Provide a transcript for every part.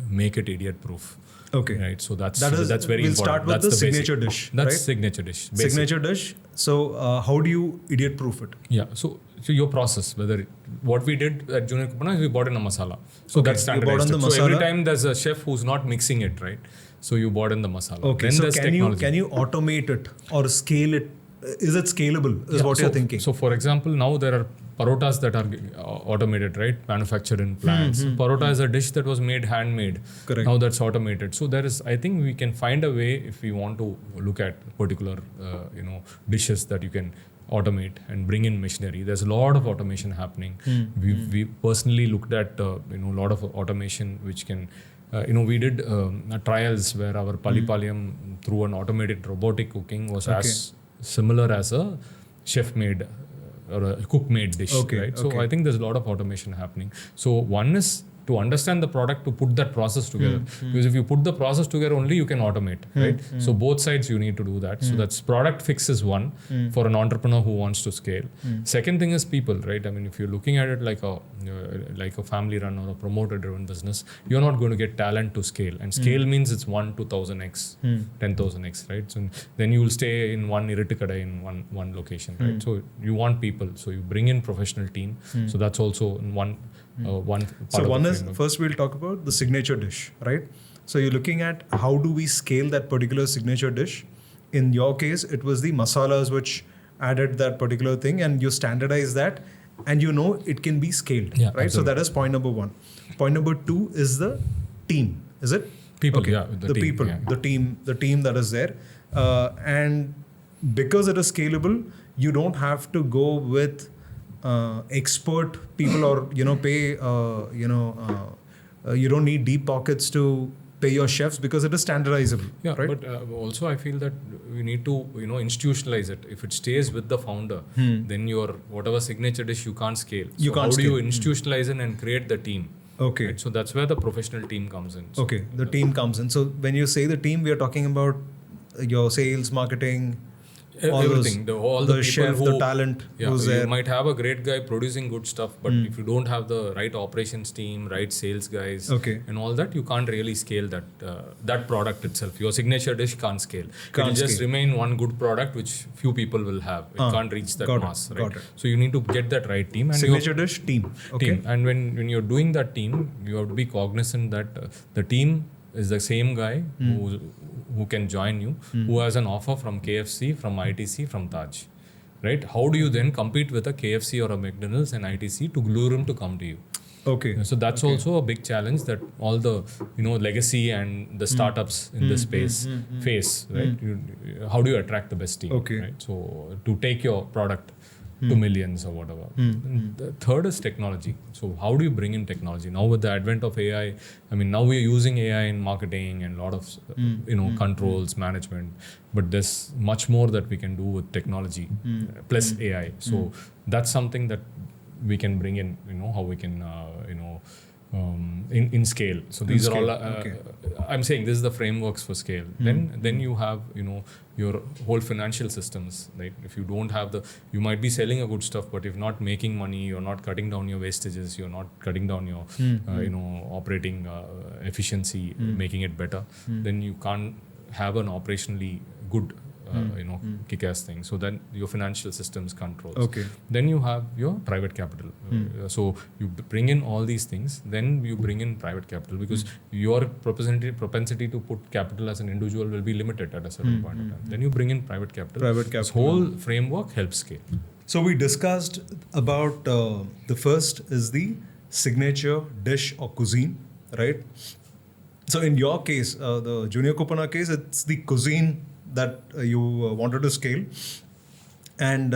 make it idiot proof. Okay. Right. So that's very important. We'll start with the signature dish. That's right? signature dish. Basic. Signature dish. So how do you idiot proof it? Yeah. So your process, what we did at Junior Kuppanna is we bought in a masala. So that's standardized. So every time there's a chef who's not mixing it, right? So you bought in the masala. Okay. Then so there's technology. Can you automate it or scale it? Is it scalable? Is what you're thinking? So for example, now there are parotas that are automated, right? Manufactured in plants. Parota is a dish that was made handmade. Correct. Now that's automated. So I think we can find a way if we want to look at particular, dishes that you can automate and bring in machinery. There's a lot of automation happening. We personally looked at, a lot of automation which can, we did trials where our Palipalyam through an automated robotic cooking was as similar as a chef-made or a cook-made dish, right? So I think there's a lot of automation happening. So one is to understand the product, to put that process together. Because if you put the process together only, you can automate, right? So both sides you need to do that. So that's product fix is one for an entrepreneur who wants to scale. Second thing is people, right? I mean, if you're looking at it like a family run or a promoter driven business, you're not going to get talent to scale. And scale means it's 1 to 1000x, 10,000x, right? So then you will stay in one irritikada in one location, right? So you want people. So you bring in professional team. So that's also one part so one is framework. First we'll talk about the signature dish, right? So you're looking at how do we scale that particular signature dish. In your case, it was the masalas which added that particular thing, and you standardize that, and it can be scaled, right? Absolutely. So that is point number one. Point number two is the team. Is it People? Okay. Yeah, the team, people, yeah. the team that is there, and because it is scalable, you don't have to go with expert people or pay you don't need deep pockets to pay your chefs because it is standardizable. Yeah, right? but also I feel that we need to institutionalize it. If it stays with the founder, then your whatever signature dish you can't scale. So how do you institutionalize it and create the team? Okay. Right? So that's where the professional team comes in. So Okay, the team comes in. So when you say the team, we are talking about your sales, marketing, everything, all the people chef, who, the talent who's you there. might have a great guy producing good stuff, but if you don't have the right operations team, right sales guys, and all that, you can't really scale that product itself. Your signature dish can't scale. It'll just remain one good product which few people will have. It can't reach that mass, right? So you need to get that right team. And signature dish team. Okay. Team. And when you're doing that team, you have to be cognizant that the team is the same guy who can join you, who has an offer from KFC, from ITC, from Taj, right? How do you then compete with a KFC or a McDonald's and ITC to lure him to come to you? Okay. So that's also a big challenge that all the legacy and the startups in this space face, right? How do you attract the best team? Okay. Right? So to take your product to millions or whatever. The third is technology. So how do you bring in technology? Now with the advent of AI, I mean, now we're using AI in marketing and a lot of, controls, management, but there's much more that we can do with technology plus AI. So that's something that we can bring in, how we can, in scale. So these are all, I'm saying this is the frameworks for scale. Then you have, your whole financial systems, right? If you don't have you might be selling a good stuff, but if not making money, you're not cutting down your wastages, you're not cutting down your, operating efficiency, making it better, then you can't have an operationally good kick-ass thing. So then your financial systems controls. Okay. Then you have your private capital. So you bring in all these things, then you bring in private capital because your propensity to put capital as an individual will be limited at a certain point of time. Then you bring in private capital. This whole framework helps scale. So we discussed about the first is the signature dish or cuisine, right? So in your case, the Junior Kuppanna case, it's the cuisine that you wanted to scale, and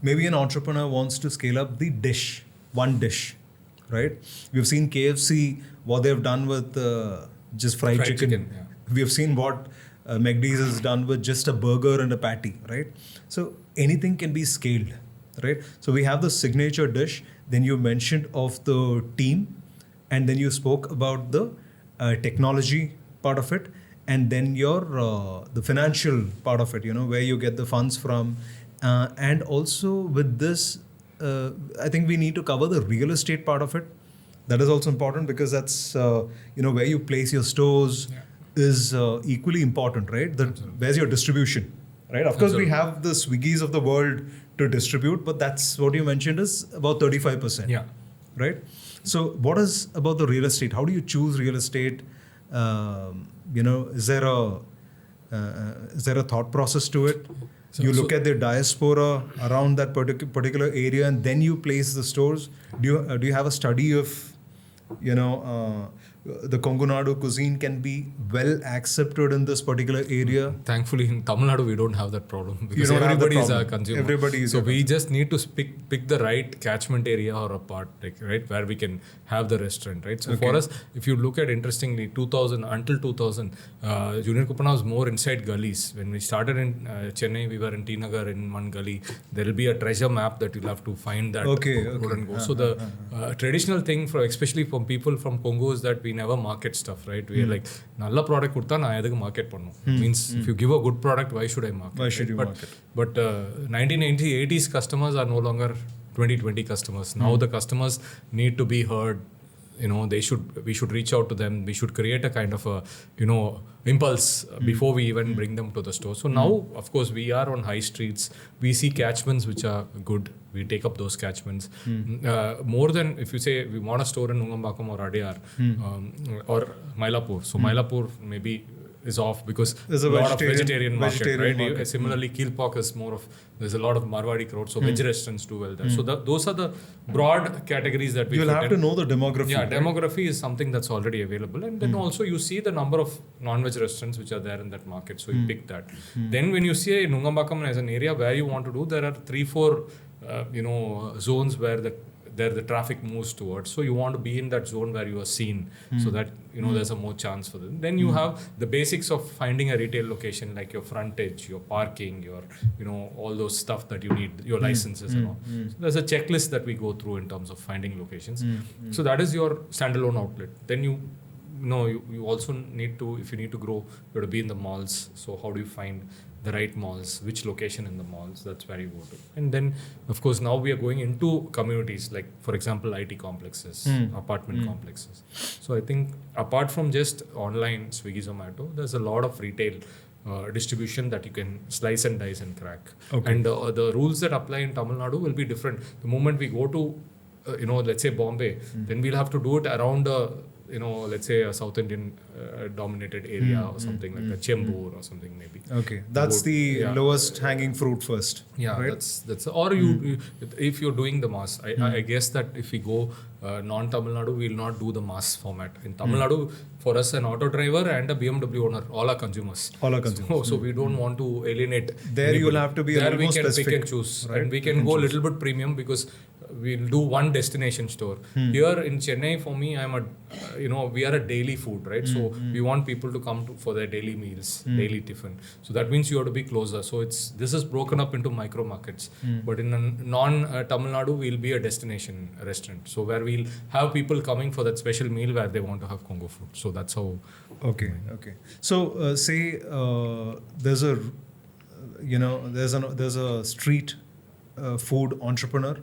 maybe an entrepreneur wants to scale up the dish, one dish, right? We've seen KFC, what they've done with just fried chicken. Yeah. We have seen what McD's has done with just a burger and a patty, right? So anything can be scaled, right? So we have the signature dish, then you mentioned of the team, and then you spoke about the technology part of it, and then your the financial part of it, where you get the funds from, and also with this, I think we need to cover the real estate part of it, That is also important because that's where you place your stores is equally important, right? Where's your distribution, right? Of course, we have the Swiggies of the world to distribute, but that's what you mentioned is about 35%. Yeah. Right. So, what is about the real estate? How do you choose real estate? Is there a thought process to it? You look at the diaspora around that particular area, and then you place the stores. Do you have a study of, the Kongu cuisine can be well accepted in this particular area? Thankfully, in Tamil Nadu, we don't have that problem because don't have that everybody is a problem. consumer. Everybody is so a we just need to pick the right catchment area or a part, right, where we can have the restaurant, right? So for us, if you look at interestingly, 2000 until 2000, Junior Kuppanna was more inside gullies. When we started in Chennai, we were in T Nagar in one gully. There will be a treasure map that you'll have to find that road and go. So the traditional thing especially from people from Congo is that we never market stuff, right? We are like, nalla product kudtha na edhukku market pannu. Means if you give a good product, why should I market? Why should you market? But 1980s customers are no longer 2020 customers. Now the customers need to be heard. We should reach out to them. We should create a kind of a, impulse before we even bring them to the store. So now, of course, we are on high streets. We see catchments which are good. We take up those catchments. More than if you say we want a store in Nungambakam or Adyar or Mylapore. So Mylapore maybe is off because there's a lot of vegetarian market, right? Market. Similarly, Kilpok is more of, there's a lot of Marwadi crore, so veg restaurants do well there. So those are the broad categories that we You'll have to know the demography. Yeah, demography is something that's already available. And then also you see the number of non-veg restaurants which are there in that market. So you pick that. Then when you see Nungambakam as an area where you want to do, there are 3-4 zones where the traffic moves towards. So you want to be in that zone where you are seen, so that there's a more chance for them. Then you have the basics of finding a retail location, like your frontage, your parking, your all those stuff that you need, your licenses and all. So there's a checklist that we go through in terms of finding locations. So that is your standalone outlet. Then you also need to, if you need to grow, you have to be in the malls. So how do you find the right malls, which location in the malls? That's where you go to. And then, of course, now we are going into communities, like, for example, IT complexes, apartment complexes. So I think apart from just online Swiggy, Zomato, there's a lot of retail distribution that you can slice and dice and crack. And the rules that apply in Tamil Nadu will be different. The moment we go to, let's say Bombay, then we'll have to do it around let's say a South Indian dominated area or something like that, Chembur or something maybe. Okay, that's the lowest hanging fruit first. Yeah, right? that's or you if you're doing the mass, I guess that if we go non-Tamil Nadu, we will not do the mass format. In Tamil Nadu, for us, an auto driver and a BMW owner, all are consumers. All are consumers. So we don't want to alienate. There anybody. you'll have to be a there little we more can specific, pick and choose, right? and we can go a little bit premium because we'll do one destination store. Here in Chennai, for me, we are a daily food, right? So we want people to come for their daily meals, daily tiffin. So that means you have to be closer. So this is broken up into micro markets. But in a non-Tamil Nadu, we'll be a destination restaurant. So where we'll have people coming for that special meal where they want to have Congo food. So that's how. Okay. So say there's a street food entrepreneur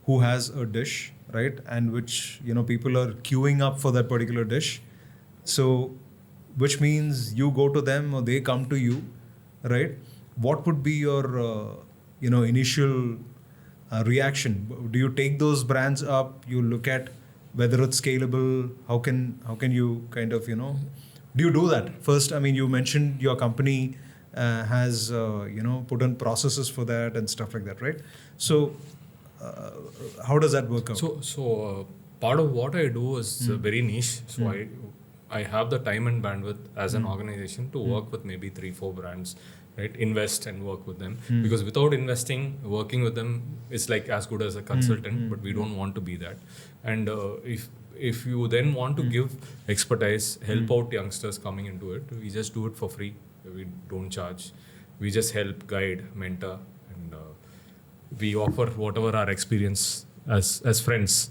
who has a dish, right, and which people are queuing up for that particular dish. So which means you go to them or they come to you, right? What would be your initial reaction? Do you take those brands up? You look at whether it's scalable. How can you kind of do you do that first? I mean, you mentioned your company has put in processes for that and stuff like that, right? So how does that work out? So part of what I do is very niche. So I have the time and bandwidth as an organization to work with maybe 3-4 brands, right? Invest and work with them. Because without investing, working with them is like as good as a consultant, but we don't want to be that. And if you then want to give expertise, help out youngsters coming into it, we just do it for free. We don't charge. We just help, guide, mentor, and we offer whatever our experience as friends.